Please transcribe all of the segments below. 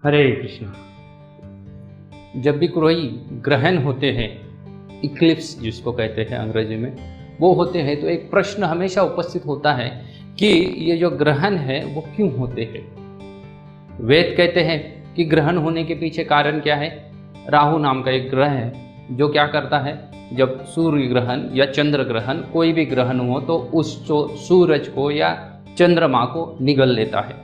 हरे कृष्ण। जब भी कोई ग्रहण होते हैं, इक्लिप्स जिसको कहते हैं अंग्रेजी में, वो होते हैं तो एक प्रश्न हमेशा उपस्थित होता है कि ये जो ग्रहण है वो क्यों होते हैं। वेद कहते हैं कि ग्रहण होने के पीछे कारण क्या है। राहु नाम का एक ग्रह है जो क्या करता है, जब सूर्य ग्रहण या चंद्र ग्रहण कोई भी ग्रहण हो तो उस सूरज को या चंद्रमा को निगल लेता है,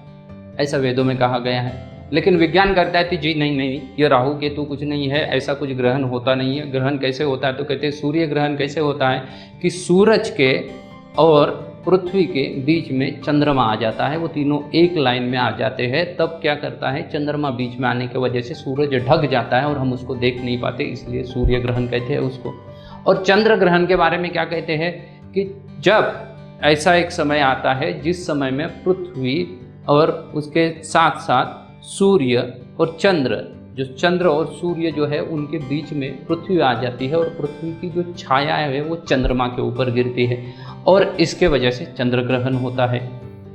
ऐसा वेदों में कहा गया है। लेकिन विज्ञान करता है कि जी नहीं नहीं, ये राहु केतु कुछ नहीं है, ऐसा कुछ ग्रहण होता नहीं है। ग्रहण कैसे होता है तो कहते हैं सूर्य ग्रहण कैसे होता है कि सूरज के और पृथ्वी के बीच में चंद्रमा आ जाता है, वो तीनों एक लाइन में आ जाते हैं। तब क्या करता है, चंद्रमा बीच में आने की वजह से सूरज ढक जाता है और हम उसको देख नहीं पाते, इसलिए सूर्य ग्रहण कहते हैं उसको। और चंद्र ग्रहण के बारे में क्या कहते हैं कि जब ऐसा एक समय आता है जिस समय में पृथ्वी और उसके साथ साथ सूर्य और चंद्र, जो चंद्र और सूर्य जो है उनके बीच में पृथ्वी आ जाती है और पृथ्वी की जो छाया है वो चंद्रमा के ऊपर गिरती है और इसके वजह से चंद्र ग्रहण होता है।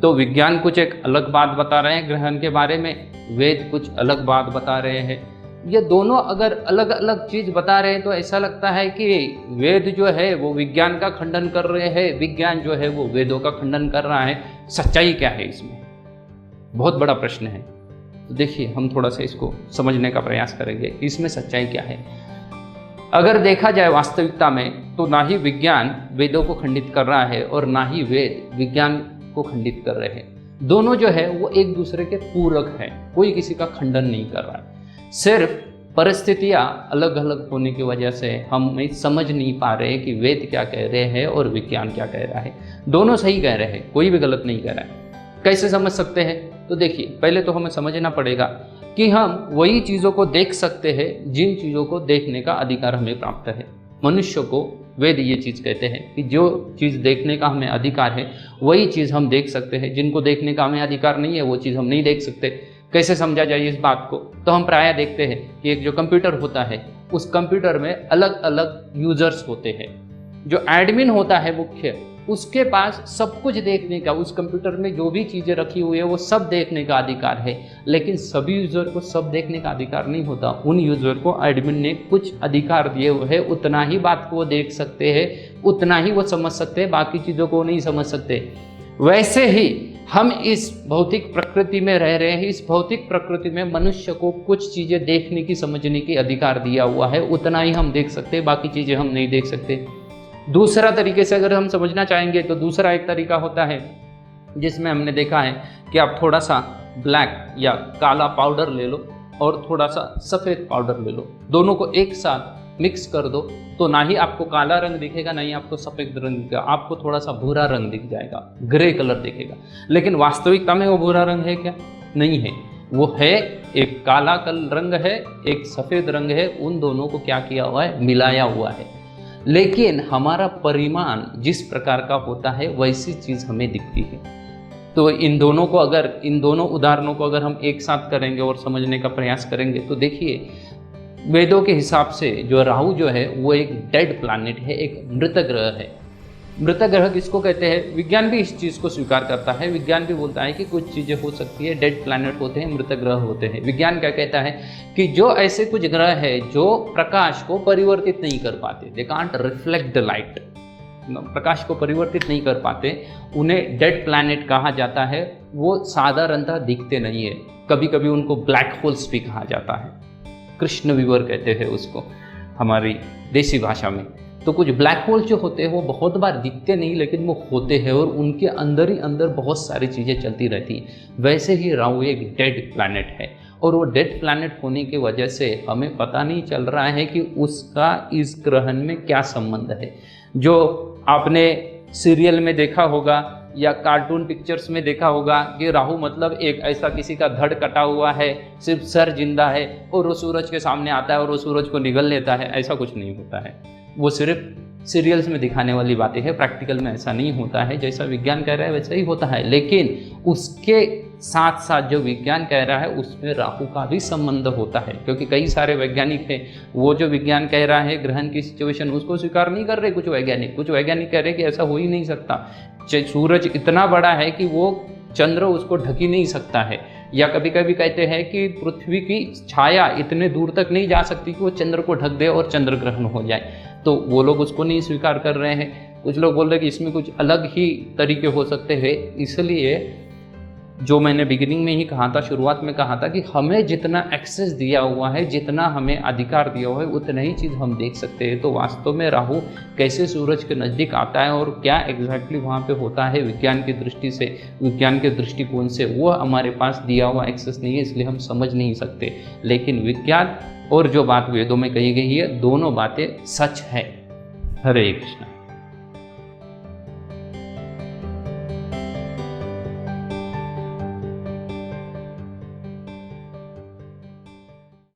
तो विज्ञान कुछ एक अलग बात बता रहे हैं ग्रहण के बारे में, वेद कुछ अलग बात बता रहे हैं। ये दोनों अगर अलग अलग चीज़ बता रहे हैं तो ऐसा लगता है कि वेद जो है वो विज्ञान का खंडन कर रहे हैं, विज्ञान जो है वो वेदों का खंडन कर रहा है। सच्चाई क्या है इसमें, बहुत बड़ा प्रश्न है। तो देखिए हम थोड़ा सा इसको समझने का प्रयास करेंगे कि इसमें सच्चाई क्या है। अगर देखा जाए वास्तविकता में तो ना ही विज्ञान वेदों को खंडित कर रहा है और ना ही वेद विज्ञान को खंडित कर रहे हैं। दोनों जो है वो एक दूसरे के पूरक हैं, कोई किसी का खंडन नहीं कर रहा है। सिर्फ परिस्थितियाँ अलग अलग होने की वजह से हम समझ नहीं पा रहे कि वेद क्या कह रहे हैं और विज्ञान क्या कह रहा है। दोनों सही कह रहे हैं, कोई भी गलत नहीं कह रहा है। कैसे समझ सकते हैं तो देखिए, पहले तो हमें समझना पड़ेगा कि हम वही चीज़ों को देख सकते हैं जिन चीज़ों को देखने का अधिकार हमें प्राप्त है। मनुष्य को वेद ये चीज़ कहते हैं कि जो चीज़ देखने का हमें अधिकार है वही चीज़ हम देख सकते हैं, जिनको देखने का हमें अधिकार नहीं है वो चीज़ हम नहीं देख सकते। कैसे समझा जाए इस बात को, तो हम प्रायः देखते हैं कि एक जो कंप्यूटर होता है उस कंप्यूटर में अलग अलग यूजर्स होते हैं। जो एडमिन होता है मुख्य, उसके पास सब कुछ देखने का, उस कंप्यूटर में जो भी चीज़ें रखी हुई है वो सब देखने का अधिकार है। लेकिन सभी यूज़र को सब देखने का अधिकार नहीं होता। उन यूज़र को एडमिन ने कुछ अधिकार दिए हुए हैं, उतना ही बात को वो देख सकते हैं, उतना ही वो समझ सकते हैं, बाकी चीज़ों को नहीं समझ सकते। वैसे ही हम इस भौतिक प्रकृति में रह रहे हैं। इस भौतिक प्रकृति में मनुष्य को कुछ चीज़ें देखने की, समझने की अधिकार दिया हुआ है, उतना ही हम देख सकते हैं, बाकी चीज़ें हम नहीं देख सकते। दूसरा तरीके से अगर हम समझना चाहेंगे तो दूसरा एक तरीका होता है जिसमें हमने देखा है कि आप थोड़ा सा ब्लैक या काला पाउडर ले लो और थोड़ा सा सफ़ेद पाउडर ले लो, दोनों को एक साथ मिक्स कर दो तो ना ही आपको काला रंग दिखेगा ना ही आपको सफ़ेद रंग दिखेगा, आपको थोड़ा सा भूरा रंग दिख जाएगा, ग्रे कलर दिखेगा। लेकिन वास्तविकता में वो भूरा रंग है क्या? नहीं है, वो है एक काला रंग है, एक सफ़ेद रंग है। उन दोनों को क्या किया हुआ है, मिलाया हुआ है। लेकिन हमारा परिमाण जिस प्रकार का होता है वैसी चीज़ हमें दिखती है। तो इन दोनों को, अगर इन दोनों उदाहरणों को अगर हम एक साथ करेंगे और समझने का प्रयास करेंगे तो देखिए, वेदों के हिसाब से जो राहु जो है वो एक डेड प्लैनेट है, एक मृत ग्रह है। मृत ग्रह किसको कहते हैं? विज्ञान भी इस चीज़ को स्वीकार करता है। विज्ञान भी बोलता है कि कुछ चीज़ें हो सकती है, डेड प्लैनेट होते हैं, मृत ग्रह होते हैं। विज्ञान क्या कहता है कि जो ऐसे कुछ ग्रह है जो प्रकाश को परिवर्तित नहीं कर पाते, they can't reflect the light, प्रकाश को परिवर्तित नहीं कर पाते, उन्हें डेड प्लैनेट कहा जाता है। वो साधारणतः दिखते नहीं है, कभी कभी उनको ब्लैक होल्स भी कहा जाता है। कृष्ण विवर कहते हैं उसको हमारी देसी भाषा में। तो कुछ ब्लैक होल जो होते हैं वो बहुत बार दिखते नहीं, लेकिन वो होते हैं और उनके अंदर ही अंदर बहुत सारी चीज़ें चलती रहती हैं। वैसे ही राहु एक डेड प्लैनेट है और वो डेड प्लैनेट होने की वजह से हमें पता नहीं चल रहा है कि उसका इस ग्रहण में क्या संबंध है। जो आपने सीरियल में देखा होगा या कार्टून पिक्चर्स में देखा होगा कि राहु मतलब एक ऐसा किसी का धड़ कटा हुआ है, सिर्फ सर जिंदा है और वो सूरज के सामने आता है और वो सूरज को निगल लेता है, ऐसा कुछ नहीं होता है। वो सिर्फ सीरियल्स में दिखाने वाली बातें हैं, प्रैक्टिकल में ऐसा नहीं होता है। जैसा विज्ञान कह रहा है वैसा ही होता है। लेकिन उसके साथ साथ जो विज्ञान कह रहा है उसमें राहु का भी संबंध होता है, क्योंकि कई सारे वैज्ञानिक हैं, वो जो विज्ञान कह रहा है ग्रहण की सिचुएशन उसको स्वीकार नहीं कर रहे। कुछ वैज्ञानिक कह रहे कि ऐसा हो ही नहीं सकता, सूरज इतना बड़ा है कि वो चंद्र उसको ढक ही नहीं सकता है। या कभी कभी कहते हैं कि पृथ्वी की छाया इतने दूर तक नहीं जा सकती कि वो चंद्र को ढक दे और चंद्र ग्रहण हो जाए, तो वो लोग उसको नहीं स्वीकार कर रहे हैं। कुछ लोग बोल रहे हैं कि इसमें कुछ अलग ही तरीके हो सकते हैं। इसलिए जो मैंने बिगिनिंग में ही कहा था, शुरुआत में कहा था कि हमें जितना एक्सेस दिया हुआ है, जितना हमें अधिकार दिया हुआ है, उतना ही चीज़ हम देख सकते हैं। तो वास्तव में राहु कैसे सूरज के नज़दीक आता है और क्या एग्जैक्टली वहाँ पे होता है विज्ञान की दृष्टि से, विज्ञान के दृष्टिकोण से, वो हमारे पास दिया हुआ एक्सेस नहीं है, इसलिए हम समझ नहीं सकते। लेकिन विज्ञान और जो बात वेदों में कही गई है, दोनों बातें सच है। हरे कृष्ण।